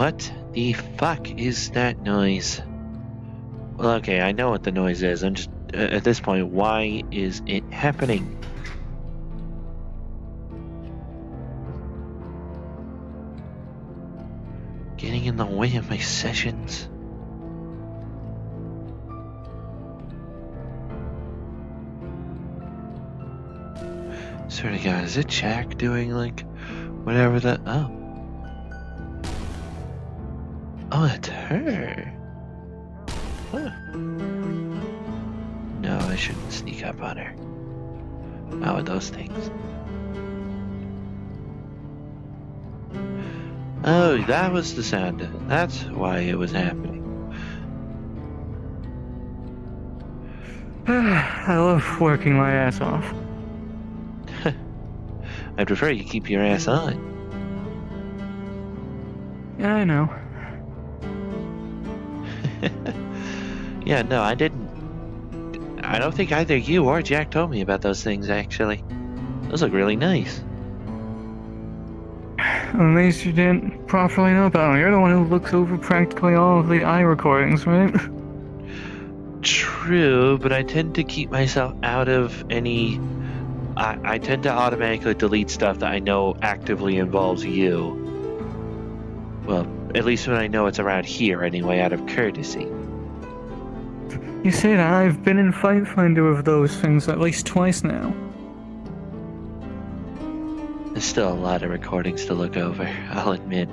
What the fuck is that noise? Well, okay, I know what the noise is. I'm just, at this point, why is it happening? Getting in the way of my sessions. Swear to God, is it Jack doing, like, whatever the... Oh. Oh, it's her. Huh. No, I shouldn't sneak up on her. Not with those things. Oh, that was the sound. That's why it was happening. I love working my ass off. I'd prefer you keep your ass on. Yeah, I know. Yeah, no, I didn't. I don't think either you or Jack told me about those things, actually. Those look really nice. I'm amazed you didn't properly know about them. You're the one who looks over practically all of the eye recordings, right? True, but I tend to keep myself out of any... I tend to automatically delete stuff that I know actively involves you. Well, at least when I know it's around here anyway, out of courtesy. You say that I've been in Fight Finder with those things at least twice now. There's still a lot of recordings to look over, I'll admit.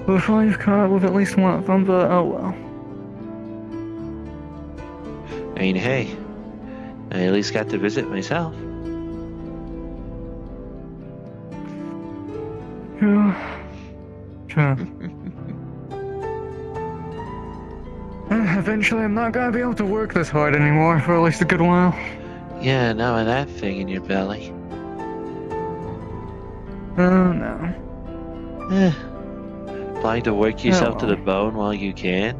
Before you've caught up with at least one of them, but oh well. I mean, hey, I at least got to visit myself. Sure. Eventually I'm not gonna be able to work this hard anymore for at least a good while. Yeah, now with that thing in your belly. Oh no. Planning to work yourself to the bone while you can?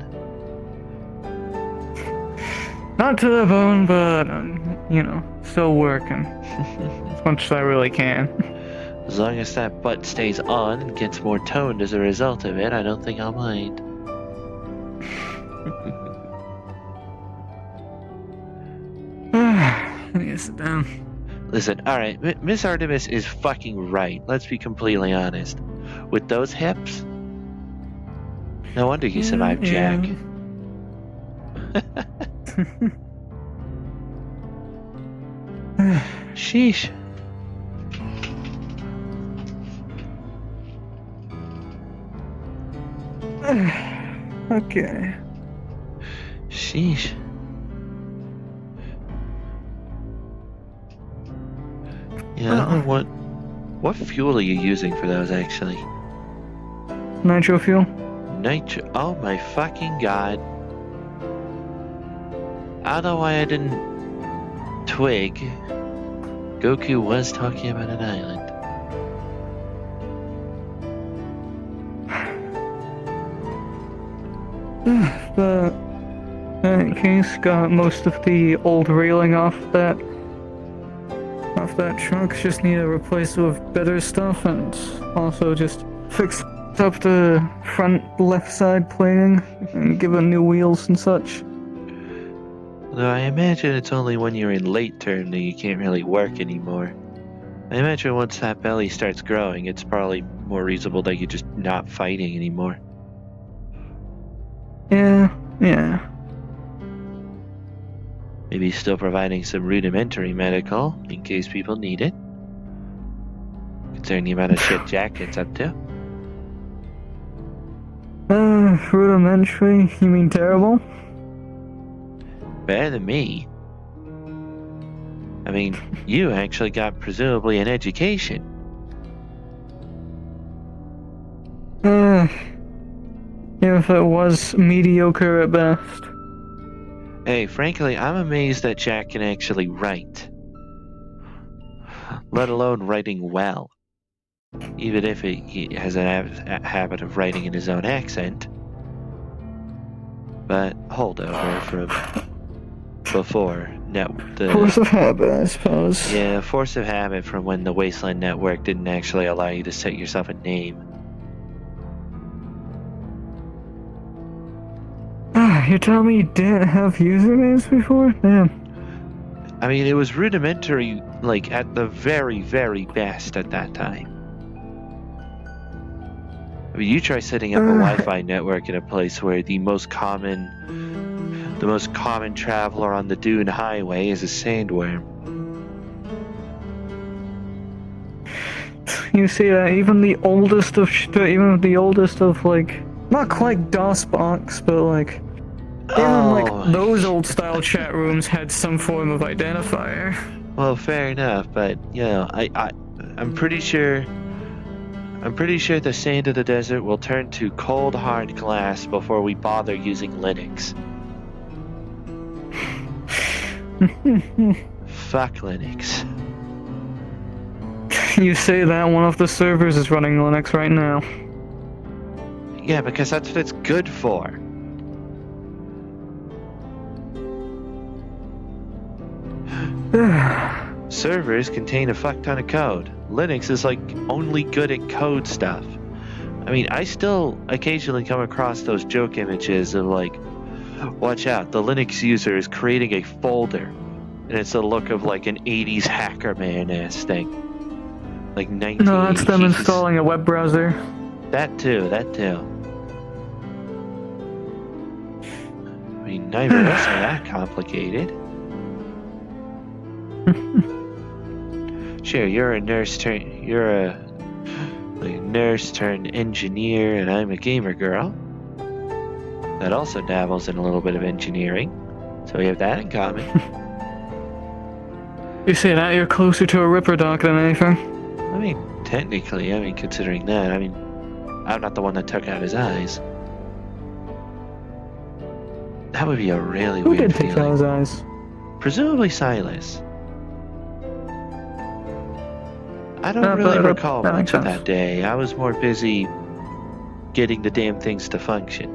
Not to the bone, but, you know, still working. As much as I really can. As long as that butt stays on and gets more toned as a result of it, I don't think I'll mind. I need to sit down. Listen, alright, Miss Artemis is fucking right. Let's be completely honest. With those hips, no wonder you survived, Jack. Sheesh. Okay. Sheesh. Yeah, I don't know what fuel are you using for those, actually? Nitro fuel? Nitro... Oh my fucking god. I don't know why I didn't twig. Goku was talking about an island. But in case got most of the old railing off that truck. Just need to replace it with better stuff, and also just fix up the front left side plating and give it new wheels and such. Though I imagine it's only when you're in late term that you can't really work anymore. I imagine once that belly starts growing, it's probably more reasonable that you're just not fighting anymore. Yeah. Maybe still providing some rudimentary medical in case people need it. Considering the amount of shit Jack gets up to. Rudimentary? You mean terrible? Better than me. I mean, you actually got presumably an education. If it was mediocre at best. Hey, frankly, I'm amazed that Jack can actually write. Let alone writing well. Even if he has a habit of writing in his own accent. But holdover from before. Force of habit, I suppose. Yeah, force of habit from when the Wasteland Network didn't actually allow you to set yourself a name. You tell me you didn't have usernames before? Damn. I mean, it was rudimentary, like, at the very, very best at that time. I mean, you try setting up a Wi-Fi network in a place where the most common traveler on the Dune Highway is a sandworm. You see that even the oldest of like, not quite DOSBox, but like, even like those old style chat rooms had some form of identifier. Well, fair enough, but you know, I'm pretty sure the sand of the desert will turn to cold hard glass before we bother using Linux. Fuck Linux. You say that one of the servers is running Linux right now. Yeah, because that's what it's good for. Servers contain a fuck ton of code. Linux is like only good at code stuff. I mean, I still occasionally come across those joke images of like, watch out, the Linux user is creating a folder, and it's the look of like an 80s hacker man-ass thing. Like 1980s. No, that's them installing a web browser. That too. I mean, neither of us are that complicated. Sure, you're a nurse turned engineer, and I'm a gamer girl that also dabbles in a little bit of engineering, so we have that in common. You say that you're closer to a Ripper doc than anything. I mean, technically, considering that, I'm not the one that took out his eyes. That would be a really Who weird did take out his eyes? Presumably Silas. I don't really recall much of that day. I was more busy getting the damn things to function.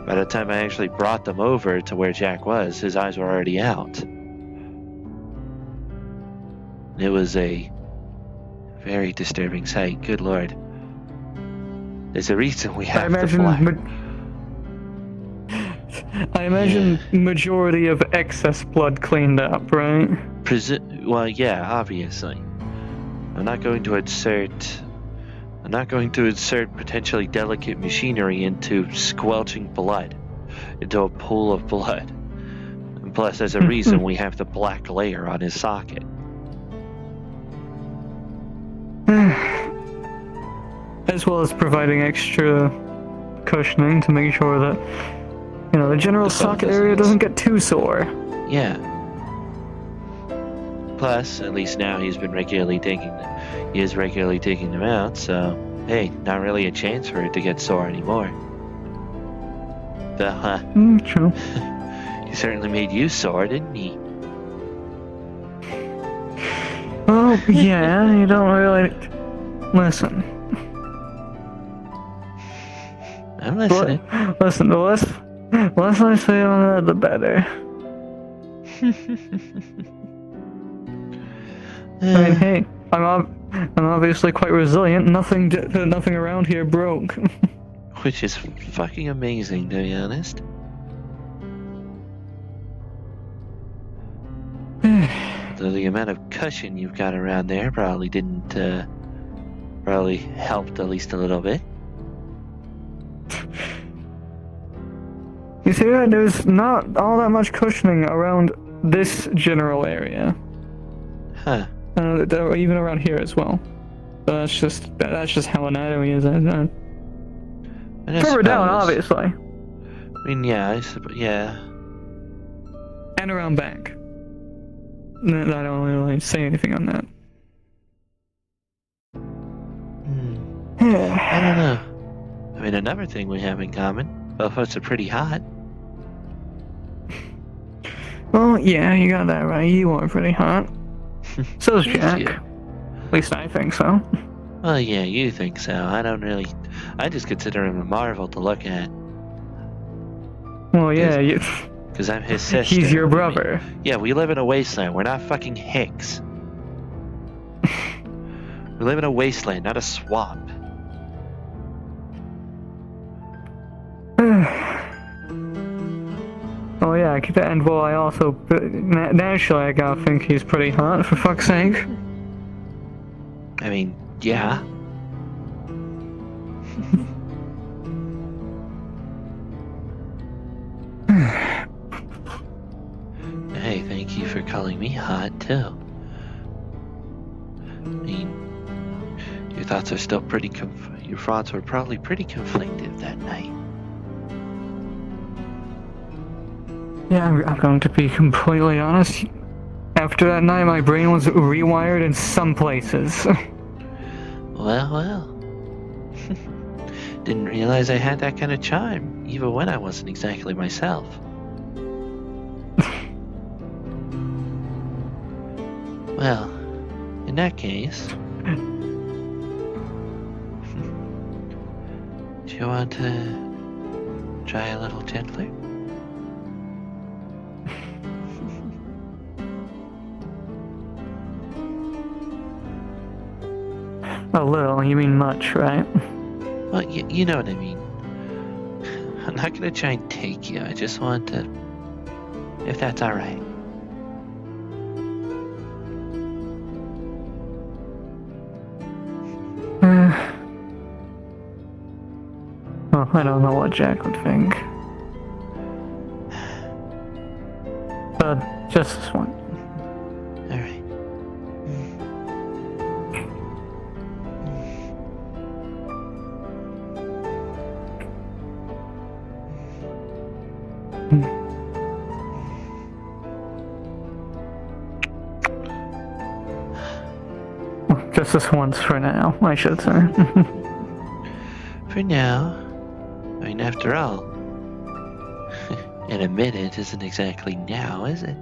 By the time I actually brought them over to where Jack was, his eyes were already out. It was a very disturbing sight. Good lord. There's a reason we have the black. I imagine majority of excess blood cleaned up, right? Well, yeah, obviously. I'm not going to insert potentially delicate machinery into squelching blood, into a pool of blood. And plus, there's a reason we have the black layer on his socket. As well as providing extra cushioning to make sure that, the general socket area doesn't get too sore. Yeah. Plus, at least now he is regularly taking them out, so hey, not really a chance for it to get sore anymore. True. He certainly made you sore, didn't he? Oh, yeah, you don't really... Listen. I'm listening. Listen, the less I say on that, the better. I mean, hey, I'm obviously quite resilient. Nothing around here broke. Which is fucking amazing, to be honest. So the amount of cushion you've got around there probably helped at least a little bit. You see, there's not all that much cushioning around this general area. Huh. Even around here as well. But that's just how anatomy is. Further down, obviously. I mean, yeah, I suppose, yeah. And around back. I don't really say anything on that. I don't know. I mean, another thing we have in common, both of us are pretty hot. Well, yeah, you got that right. You are pretty hot. So's Jack. At least I think so. Well, yeah, you think so. I just consider him a marvel to look at. Well, yeah, because I'm his sister. He's your brother. Yeah, we live in a wasteland. We're not fucking Hicks. We live in a wasteland, not a swamp. and well, I also naturally I gotta think he's pretty hot, for fuck's sake. I mean, yeah. Hey, thank you for calling me hot too. I mean, your thoughts are still pretty your thoughts were probably pretty conflicted that night. Yeah, I'm going to be completely honest. After that night, my brain was rewired in some places. Well. Didn't realize I had that kind of charm, even when I wasn't exactly myself. Well, in that case, do you want to try a little gentler? A little, you mean much, right? Well, you know what I mean. I'm not gonna try and take you, I just want to... If that's alright. Well, I don't know what Jack would think. But just this one. Alright. Just this once for now, I should say. For now. I mean, after all, and a minute isn't exactly now, is it?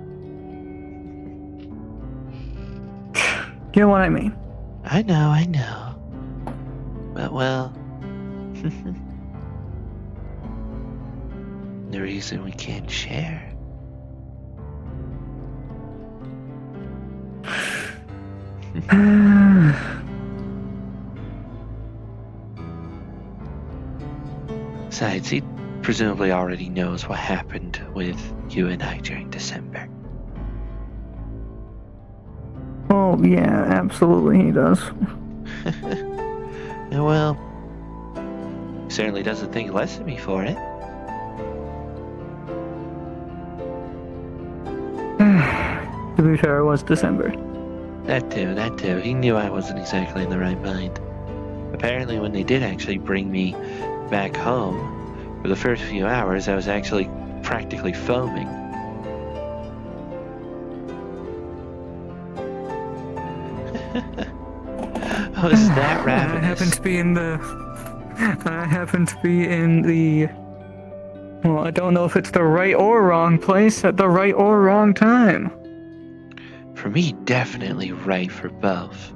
You know what I mean? I know. But, well... the reason we can't share. Besides, he presumably already knows what happened with you and I during December. Oh, yeah, absolutely he does. And well, he certainly doesn't think less of me for it. To be fair, it was December. That too. He knew I wasn't exactly in the right mind. Apparently, when they did actually bring me back home, for the first few hours, I was actually practically foaming. I was that ravenous. I happened to be in the... Well, I don't know if it's the right or wrong place at the right or wrong time. For me, definitely right for both.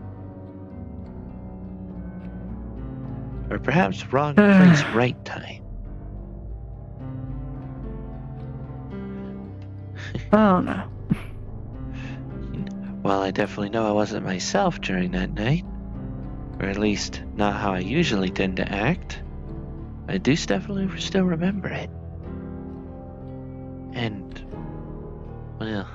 Or perhaps wrong place, right time. I don't know. Well, I definitely know I wasn't myself during that night. Or at least, not how I usually tend to act. I do definitely still remember it. And, well...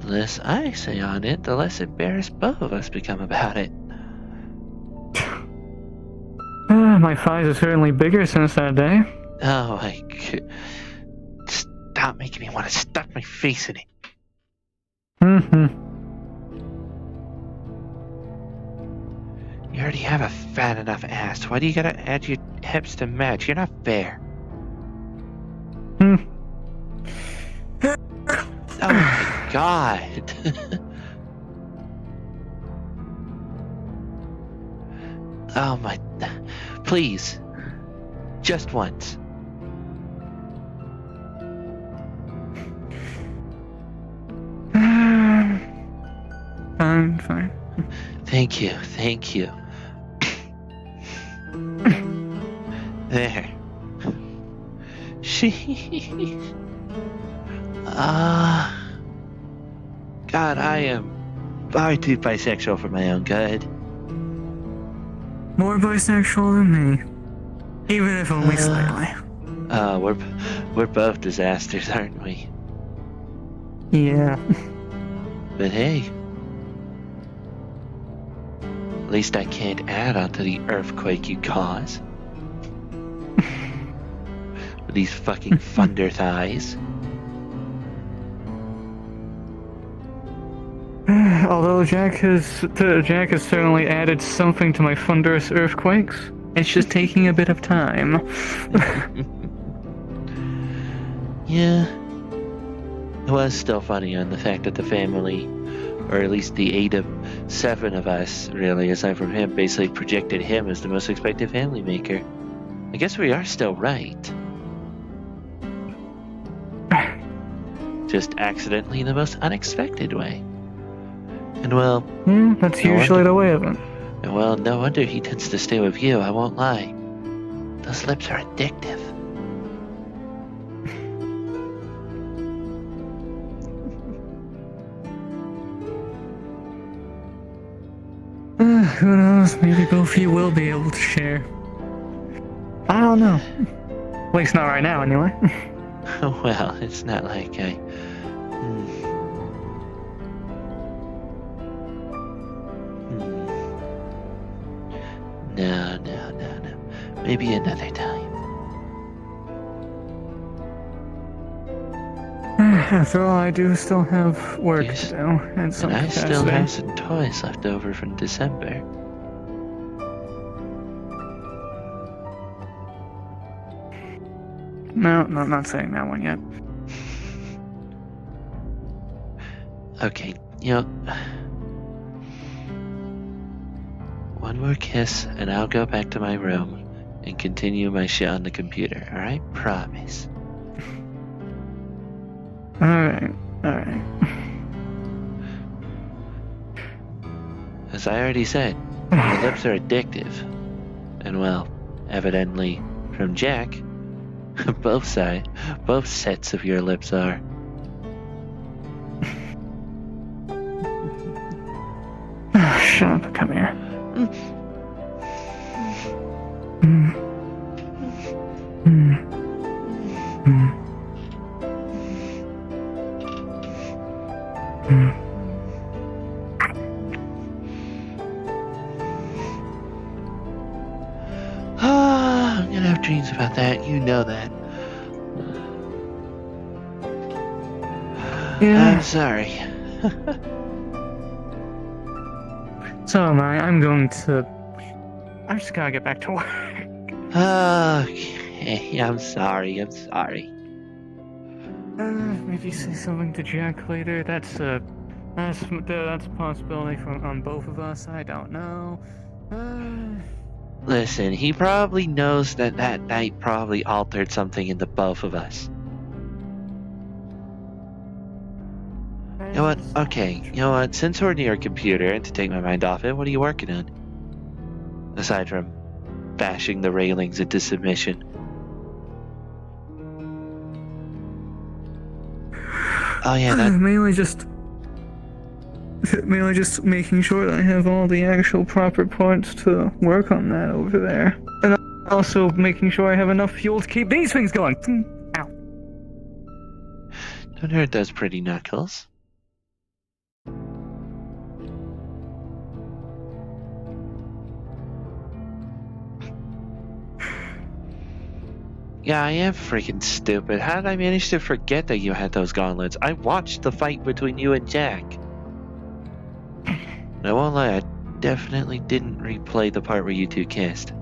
the less I say on it, the less embarrassed both of us become about it. My thighs are certainly bigger since that day. Oh, stop making me want to stuff my face in it. You already have a fat enough ass. Why do you gotta add your hips to match? You're not fair. Oh my god. Oh my... Please. Just once. Fine. Thank you. There. God, I am far too bisexual for my own good. More bisexual than me. Even if only slightly. We're both disasters, aren't we? Yeah. But hey, at least I can't add onto the earthquake you cause. With these fucking thunder thighs. Although Jack has certainly added something to my thunderous earthquakes, it's just taking a bit of time. Yeah. It was still funny on the fact that the family, or at least the 7 of us, really, aside from him, basically projected him as the most expected family maker. I guess we are still right. Just accidentally in the most unexpected way. And well... that's usually the way of it. And well, no wonder he tends to stay with you, I won't lie. Those lips are addictive. Who knows, maybe both of you will be able to share. I don't know. At least not right now, anyway. Well, it's not like I... No. Maybe another time. After all, I do still have work to do, and some I capacity. still have some toys left over from December. No, not saying that one yet. Okay, one more kiss and I'll go back to my room and continue my shit on the computer, alright? Promise. Alright. As I already said, your lips are addictive. And well, evidently, from Jack, both sets of your lips are. Shut up, come here. I'm gonna have dreams about that, you know that. Yeah. I'm sorry. So am I. I just gotta get back to work. Okay, I'm sorry. Maybe say something to Jack later. That's a possibility on both of us. I don't know. Listen, he probably knows that night probably altered something in the both of us. You know what? Okay, you know what? Since we're near a computer, and to take my mind off it, what are you working on? Aside from bashing the railings into submission. Oh yeah, that... mainly just making sure that I have all the actual proper parts to work on that over there. And also making sure I have enough fuel to keep these things going. Ow. Don't hurt those pretty knuckles. Yeah, I am freaking stupid. How did I manage to forget that you had those gauntlets? I watched the fight between you and Jack. I won't lie, I definitely didn't replay the part where you two kissed.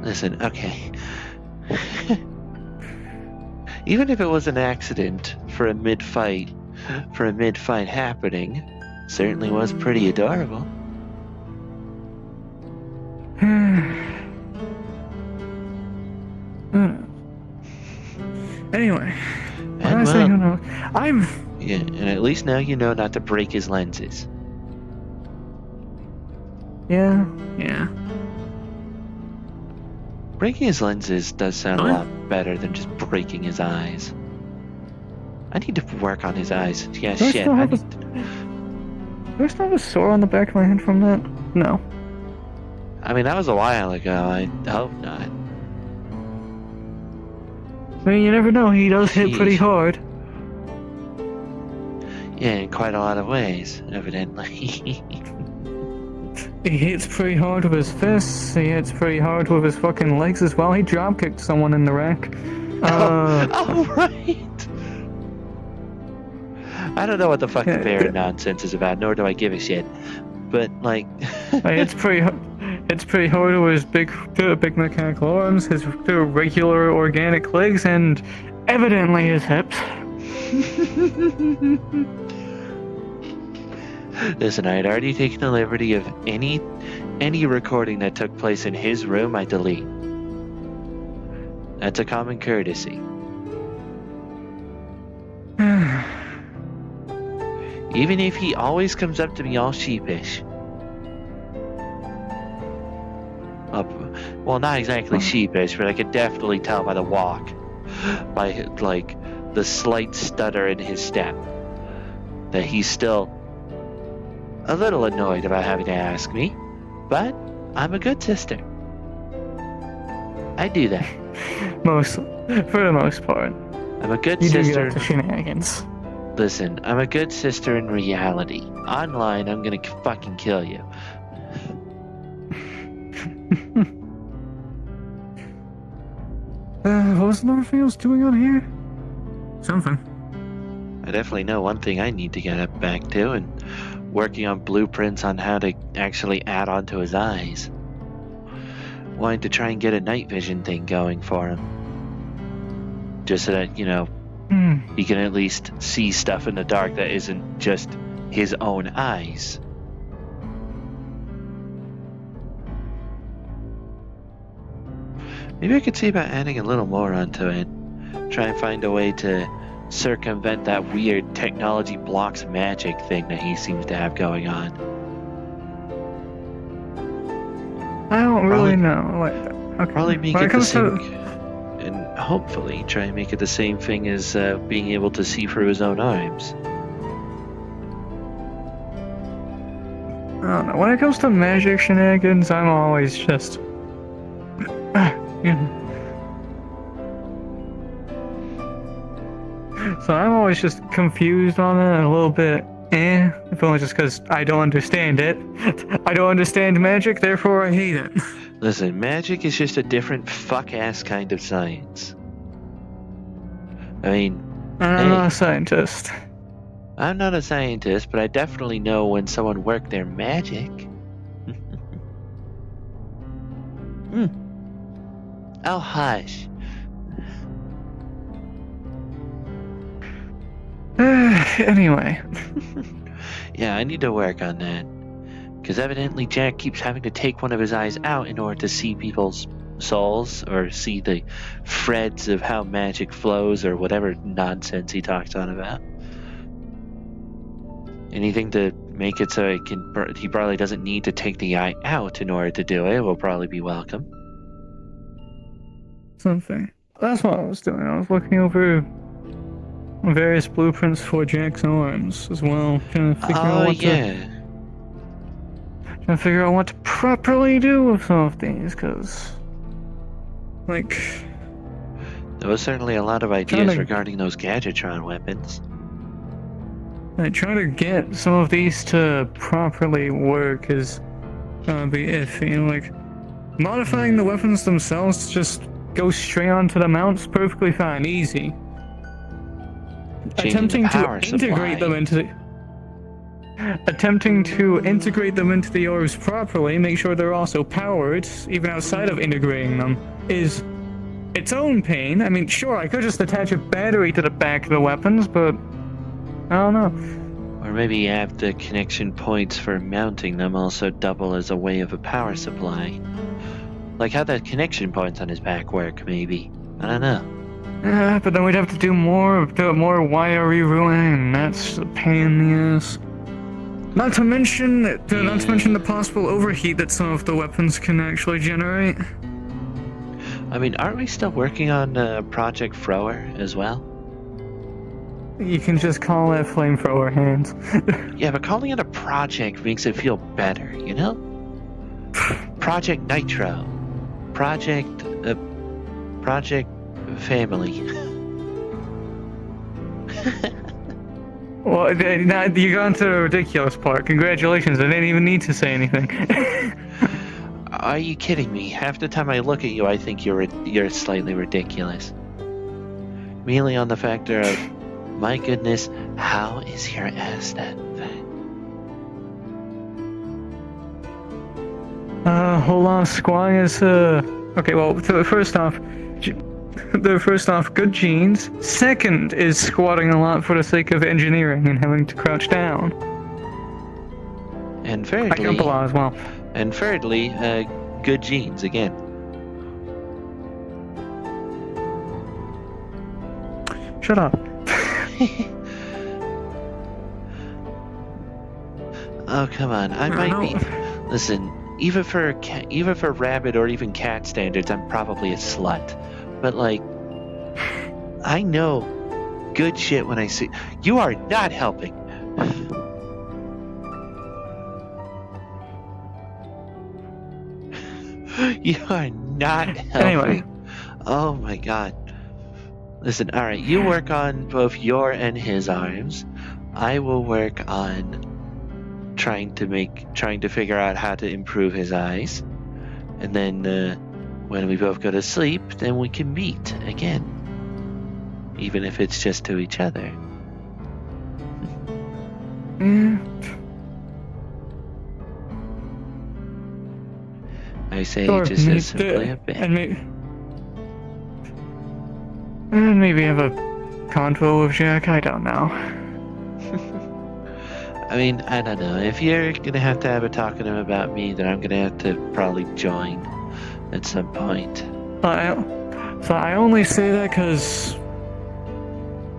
Listen, okay. Even if it was an accident for a mid-fight happening, certainly was pretty adorable. Anyway, yeah, and at least now you know not to break his lenses. Yeah. Breaking his lenses does sound a lot better than just breaking his eyes. I need to work on his eyes. Yeah, shit. Do I still have a sore on the back of my head from that? No. I mean, that was a while ago. I hope not. I mean, you never know. He does hit pretty Jeez. hard. Yeah, in quite a lot of ways, evidently. He hits pretty hard with his fists. He hits pretty hard with his fucking legs as well. He dropkicked someone in the rack. Oh, right. I don't know what the fuck the bear nonsense is about, nor do I give a shit. But like, it's pretty hard with his big mechanical arms, his regular organic legs, and evidently his hips. Listen, I had already taken the liberty of any recording that took place in his room, I delete. That's a common courtesy. Even if he always comes up to me all sheepish. Well, not exactly sheepish, but I could definitely tell by the walk. By, like, the slight stutter in his step. That he's still a little annoyed about having to ask me. But I'm a good sister. I do that. For the most part. I'm a good you sister. You do get the shenanigans. Listen, I'm a good sister in reality. Online, I'm gonna fucking kill you. What was another thing I was doing on here? Something. I definitely know one thing I need to get back to, and working on blueprints on how to actually add onto his eyes. Wanting to try and get a night vision thing going for him. Just so that, you know, he can at least see stuff in the dark that isn't just his own eyes. Maybe I could see about adding a little more onto it. Try and find a way to circumvent that weird technology blocks magic thing that he seems to have going on. I don't really know. Like, okay. Probably make it the same, and hopefully try and make it the same thing as being able to see through his own arms. I don't know. When it comes to magic shenanigans, I'm always just... So I'm always just confused on it and a little bit if only just because I don't understand it. I don't understand magic, therefore I hate it. Listen, magic is just a different fuck-ass kind of science. I mean... I'm not a scientist. I'm not a scientist, but I definitely know when someone worked their magic. Oh, hush. Anyway. Yeah, I need to work on that. Because evidently Jack keeps having to take one of his eyes out in order to see people's souls, or see the threads of how magic flows, or whatever nonsense he talks on about. Anything to make it so he probably doesn't need to take the eye out in order to do it will probably be welcome. Something. That's what I was doing. I was looking over various blueprints for Jack's arms as well, trying to figure out what to properly do with some of these, because, like, there was certainly a lot of ideas regarding those Gadgetron weapons. Trying to get some of these to properly work is gonna be iffy. Like, modifying the weapons themselves to just go straight onto the mounts, perfectly fine, easy. Attempting to integrate them into the orbs properly, make sure they're also powered, even outside of integrating them, is its own pain. I mean, sure, I could just attach a battery to the back of the weapons, but I don't know. Or maybe have the connection points for mounting them also double as a way of a power supply. Like how the connection points on his back work, maybe. I don't know. But then we'd have to do more wiry routing, and that's a pain in the ass. Not to mention the possible overheat that some of the weapons can actually generate. I mean, aren't we still working on Project Thrower as well? You can just call that flamethrower hands. Yeah, but calling it a project makes it feel better, you know? Project Nitro. Project Family. Well, now you got into the ridiculous part. Congratulations, I didn't even need to say anything. Are you kidding me? Half the time I look at you, I think you're slightly ridiculous. Mainly on the factor of, my goodness, how is your ass that fat? Hold on, squatting is, okay, well, first off, good genes. Second is squatting a lot for the sake of engineering and having to crouch down. And I jump a thirdly, lot as well. Good genes again. Shut up. Oh, come on. I might be. Listen, even for rabbit or even cat standards, I'm probably a slut. But like, I know good shit when I see. You are not helping. You are not helping. Anyway. Oh my god. Listen, alright, you work on both your and his arms. I will work on trying to figure out how to improve his eyes. And then when we both go to sleep, then we can meet again. Even if it's just to each other. I say just as simply a bit. And maybe have a convo with Jack, I don't know. I mean, I don't know. If you're gonna have to have a talk with him about me, then I'm gonna have to probably join at some point. So I only say that because...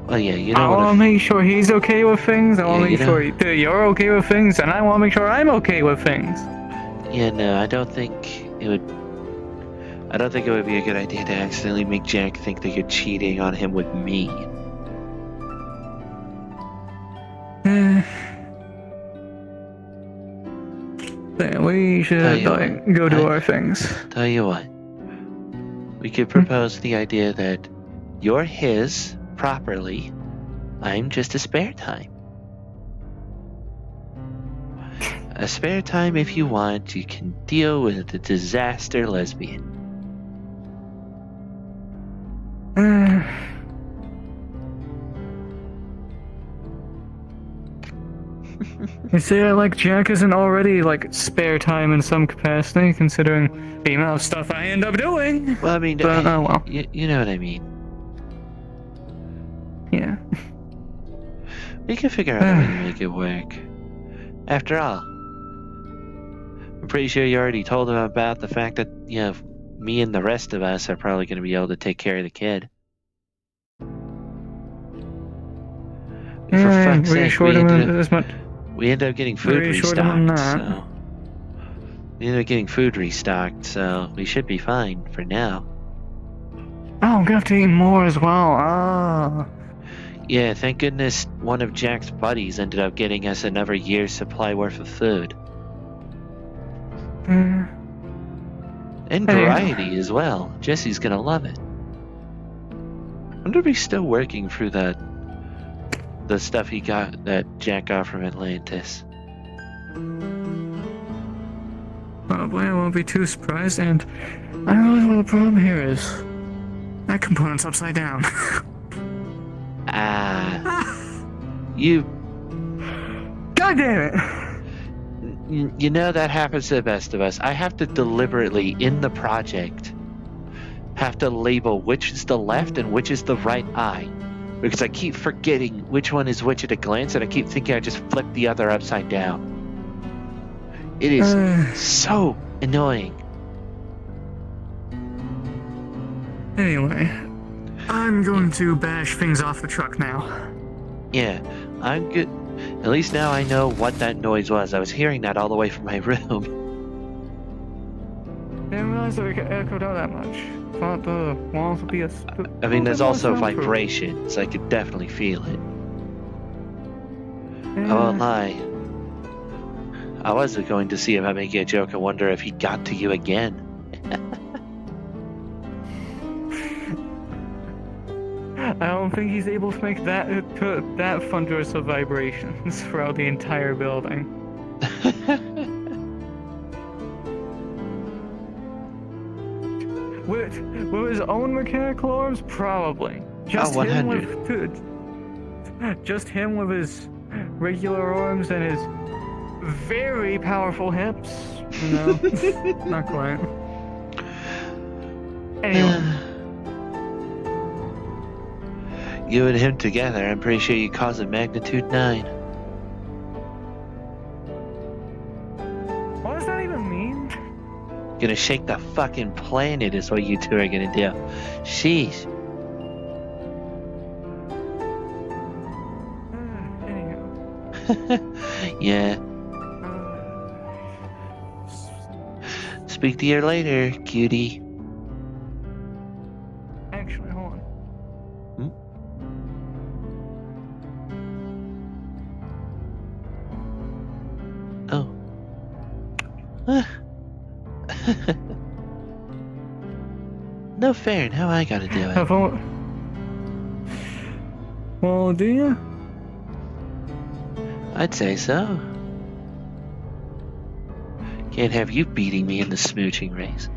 Well, yeah, you know I want to make sure he's okay with things, I want to make sure you're okay with things, and I want to make sure I'm okay with things. Yeah, no, I don't think it would be a good idea to accidentally make Jack think that you're cheating on him with me. Then we should go do our things. Tell you what, we could propose the idea that you're his properly, I'm just a spare time. A spare time if you want, you can deal with a disaster lesbian. You see, like Jack isn't already like spare time in some capacity, considering the amount of stuff I end up doing. Well, I mean, but, oh well. You know what I mean. Yeah. We can figure out a way to make it work. After all, I'm pretty sure you already told him about the fact that, you know, me and the rest of us are probably going to be able to take care of the kid. For fuck's sake, we ended up getting food restocked, so... We ended up getting food restocked, so we should be fine for now. Oh, I'm gonna have to eat more as well. Yeah, thank goodness one of Jack's buddies ended up getting us another year's supply worth of food. And variety as well. Jesse's gonna love it. I wonder if he's still working through the stuff he got, that Jack got from Atlantis. Probably, I won't be too surprised, and I realize what the problem here is. That component's upside down. You... God damn it! You know that happens to the best of us. I have to deliberately, in the project, have to label which is the left and which is the right eye. Because I keep forgetting which one is which at a glance, and I keep thinking I just flipped the other upside down. It is so annoying. Anyway, I'm going to bash things off the truck now. Yeah, I'm good. At least now I know what that noise was. I was hearing that all the way from my room. Didn't realize that it echoed out that much. Thought the walls would be I mean, there's also vibrations. I could definitely feel it. I won't lie. I was going to see if I make you a joke and wonder if he got to you again. I don't think he's able to make that thunderous of vibrations throughout the entire building. With his own mechanical arms, probably. Just him 100. just him with his regular arms and his very powerful hips. No, not quite. Anyway. You and him together, I'm pretty sure you cause a magnitude 9. What does that even mean? Gonna shake the fucking planet is what you two are gonna do. Sheesh. Anywho. Yeah. Speak to you later, cutie. Actually, hold on. Oh. No fair in how I gotta do it. Well, do you? I'd say so. Can't have you beating me in the smooching race.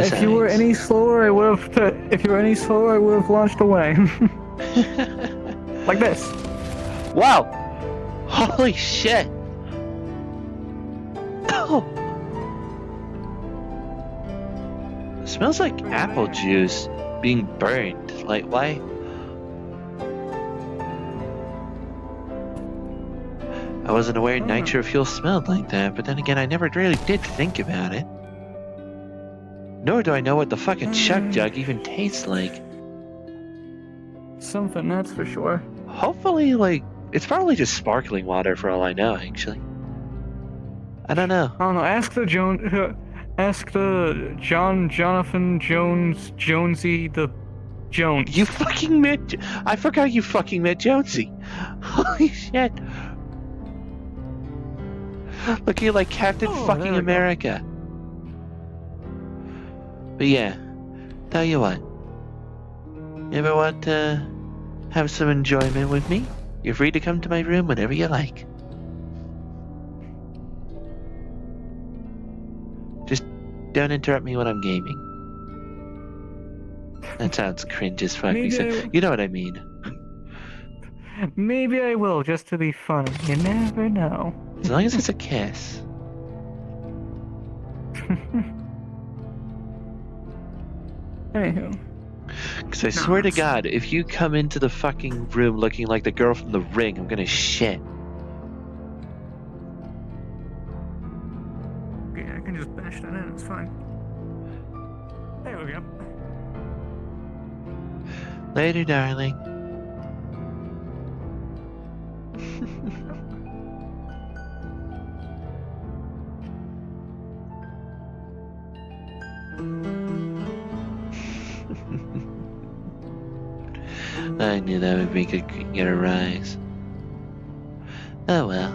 If you were any slower, I would have. If you were any slower, I would have launched away. Like this. Wow! Holy shit! Oh! It smells like apple juice being burned. Like, why? I wasn't aware nitro fuel smelled like that, but then again, I never really did think about it. Nor do I know what the fucking chuck jug even tastes like. Something, that's for sure. Hopefully, like, it's probably just sparkling water for all I know, actually. I don't know. I don't know. Ask the Jonathan Jones, Jonesy the Jones. You fucking met. I forgot you fucking met Jonesy. Holy shit. Looking like Captain fucking America. But yeah, tell you what. You ever want to have some enjoyment with me? You're free to come to my room whenever you like. Just don't interrupt me when I'm gaming. That sounds cringe as fuck. You know what I mean. Maybe I will, just to be funny. You never know. As long as it's a kiss. Anywho. Because I swear to God, if you come into the fucking room looking like the girl from The Ring, I'm gonna shit. Okay, I can just bash that in, it's fine. There we go. Later, darling. I knew that would make it get a rise. Oh well.